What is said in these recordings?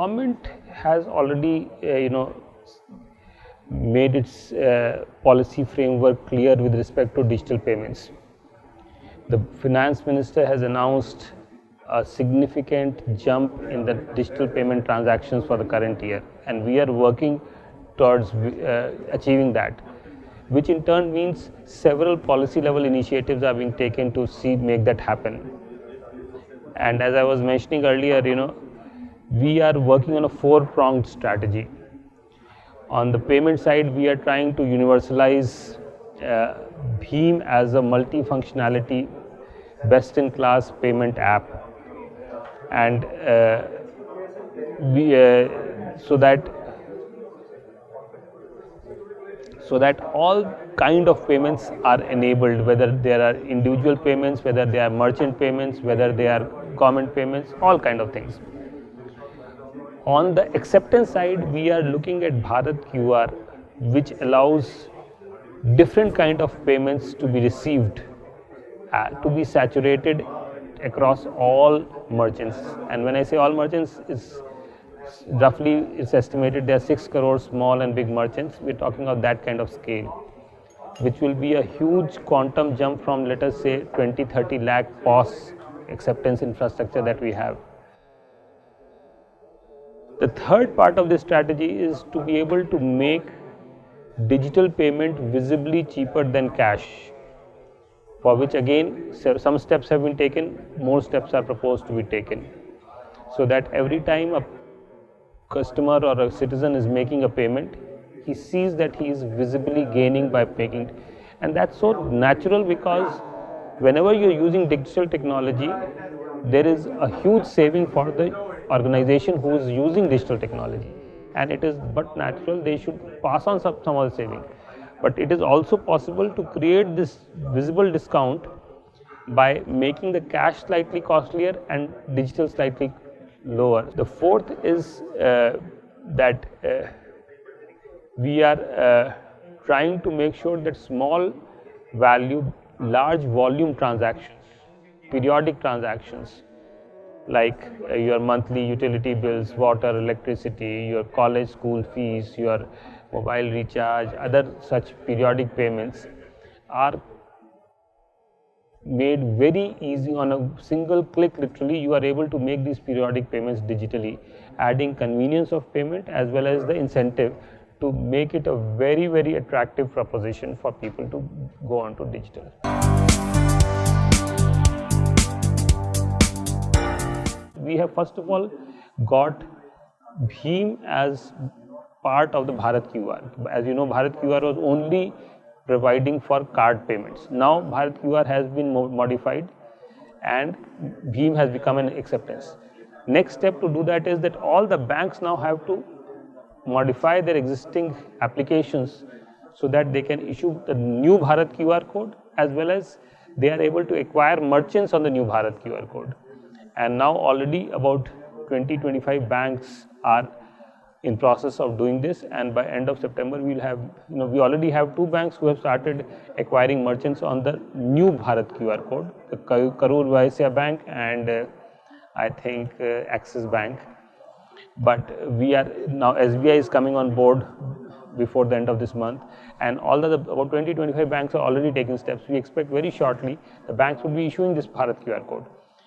government has already, made its policy framework clear with respect to digital payments. The finance minister has announced a significant jump in the digital payment transactions for the current year, and we are working towards achieving that, which in turn means several policy level initiatives are being taken to make that happen. And as I was mentioning earlier, we are working on a four-pronged strategy. On the payment side, we are trying to universalize Bheem as a multi-functionality, best-in-class payment app, and so that all kind of payments are enabled, whether there are individual payments, whether they are merchant payments, whether they are government payments, all kind of things. On the acceptance side, we are looking at Bharat QR, which allows different kind of payments to be received, to be saturated across all merchants. And when I say all merchants, it's estimated there are 6 crore small and big merchants. We're talking of that kind of scale, which will be a huge quantum jump from, let us say, 20-30 lakh POS acceptance infrastructure that we have. The third part of this strategy is to be able to make digital payment visibly cheaper than cash, for which again some steps have been taken, more steps are proposed to be taken, so that every time a customer or a citizen is making a payment, he sees that he is visibly gaining by making it. And that's so natural, because whenever you're using digital technology, there is a huge saving for the organization who is using digital technology, and it is but natural they should pass on some of the saving. But it is also possible to create this visible discount by making the cash slightly costlier and digital slightly lower. The fourth is that we are trying to make sure that small value, large volume transactions, periodic transactions, like your monthly utility bills, water, electricity, your college school fees, your mobile recharge, other such periodic payments are made very easy. On a single click, literally, you are able to make these periodic payments digitally, adding convenience of payment as well as the incentive to make it a very, very attractive proposition for people to go on to digital. We have first of all got Bheem as part of the Bharat QR. As you know, Bharat QR was only providing for card payments. Now Bharat QR has been modified and Bheem has become an acceptance. Next step to do that is that all the banks now have to modify their existing applications so that they can issue the new Bharat QR code, as well as they are able to acquire merchants on the new Bharat QR code. And now already about 20-25 banks are in process of doing this, and by end of September we will have, we already have 2 banks who have started acquiring merchants on the new Bharat QR code, the Karur Vysya Bank and I think Axis Bank. But we are now, SBI is coming on board before the end of this month, and all the about 20-25 banks are already taking steps. We expect very shortly the banks will be issuing this Bharat QR code.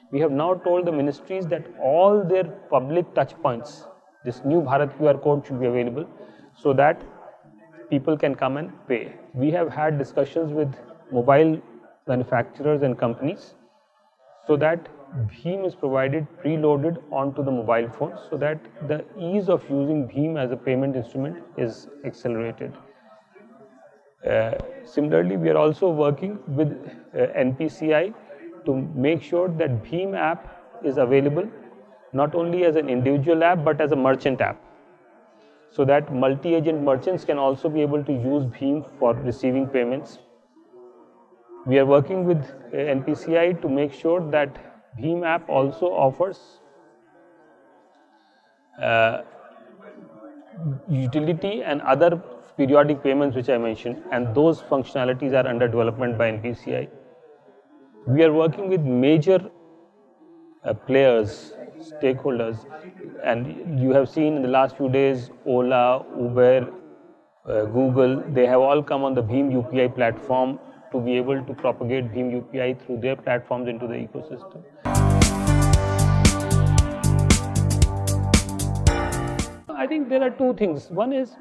We have now told the ministries that all their public touch points, this new Bharat QR code should be available so that people can come and pay. We have had discussions with mobile manufacturers and companies so that Bheem is provided preloaded onto the mobile phone, so that the ease of using Bheem as a payment instrument is accelerated. Similarly, we are also working with NPCI to make sure that Bheem app is available not only as an individual app but as a merchant app, so that multi-agent merchants can also be able to use Bheem for receiving payments. We are working with NPCI to make sure that Bheem app also offers utility and other periodic payments which I mentioned, and those functionalities are under development by NPCI. We are working with major players stakeholders, and you have seen in the last few days, Ola, Uber, Google, they have all come on the Bheem UPI platform to be able to propagate Bheem UPI through their platforms into the ecosystem. I think there are two things. One is,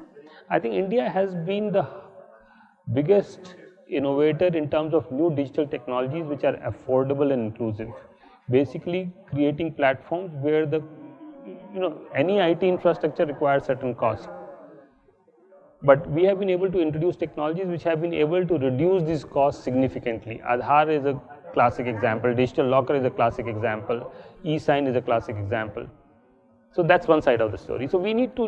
I think India has been the biggest innovator in terms of new digital technologies which are affordable and inclusive. Basically, creating platforms where any IT infrastructure requires certain cost. But we have been able to introduce technologies which have been able to reduce these costs significantly. Aadhaar is a classic example, digital locker is a classic example, e-sign is a classic example. So that's one side of the story. So we need to,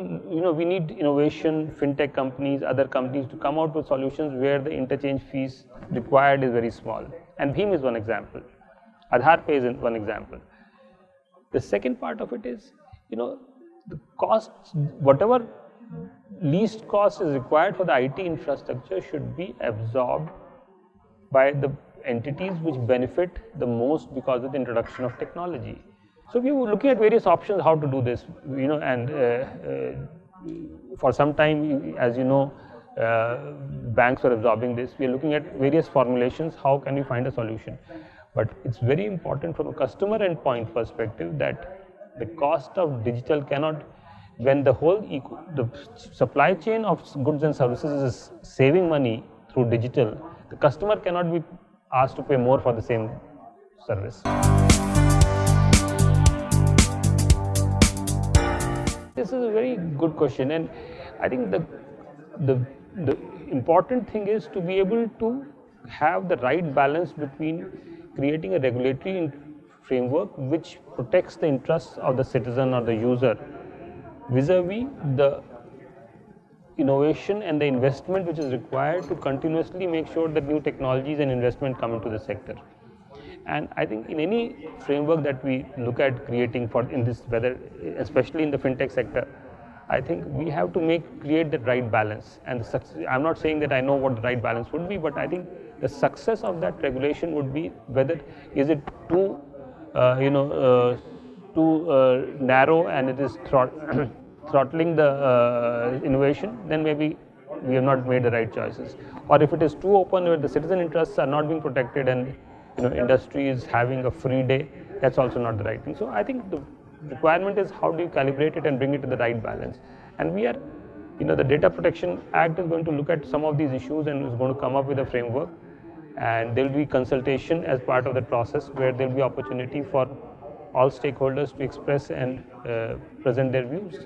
we need innovation, fintech companies, other companies to come out with solutions where the interchange fees required is very small. And Bheem is one example. Aadhaar Pay is one example. The second part of it is, the costs, whatever least cost is required for the IT infrastructure should be absorbed by the entities which benefit the most because of the introduction of technology. So we were looking at various options how to do this, and for some time, as you know, banks were absorbing this. We are looking at various formulations, how can we find a solution. But it's very important from a customer endpoint perspective that the cost of digital cannot, when the whole the supply chain of goods and services is saving money through digital, the customer cannot be asked to pay more for the same service. This is a very good question, and I think the important thing is to be able to have the right balance between creating a regulatory framework which protects the interests of the citizen or the user vis-a-vis the innovation and the investment which is required to continuously make sure that new technologies and investment come into the sector. And I think in any framework that we look at creating in this, whether especially in the fintech sector, I think we have to create the right balance. And I'm not saying that I know what the right balance would be, but I think the success of that regulation would be whether is it too narrow and it is throttling the innovation, then maybe we have not made the right choices. Or if it is too open where the citizen interests are not being protected and industry is having a free day, that's also not the right thing. So I think the requirement is how do you calibrate it and bring it to the right balance. And we are, the Data Protection Act is going to look at some of these issues and is going to come up with a framework, and there will be consultation as part of that process where there will be opportunity for all stakeholders to express and present their views.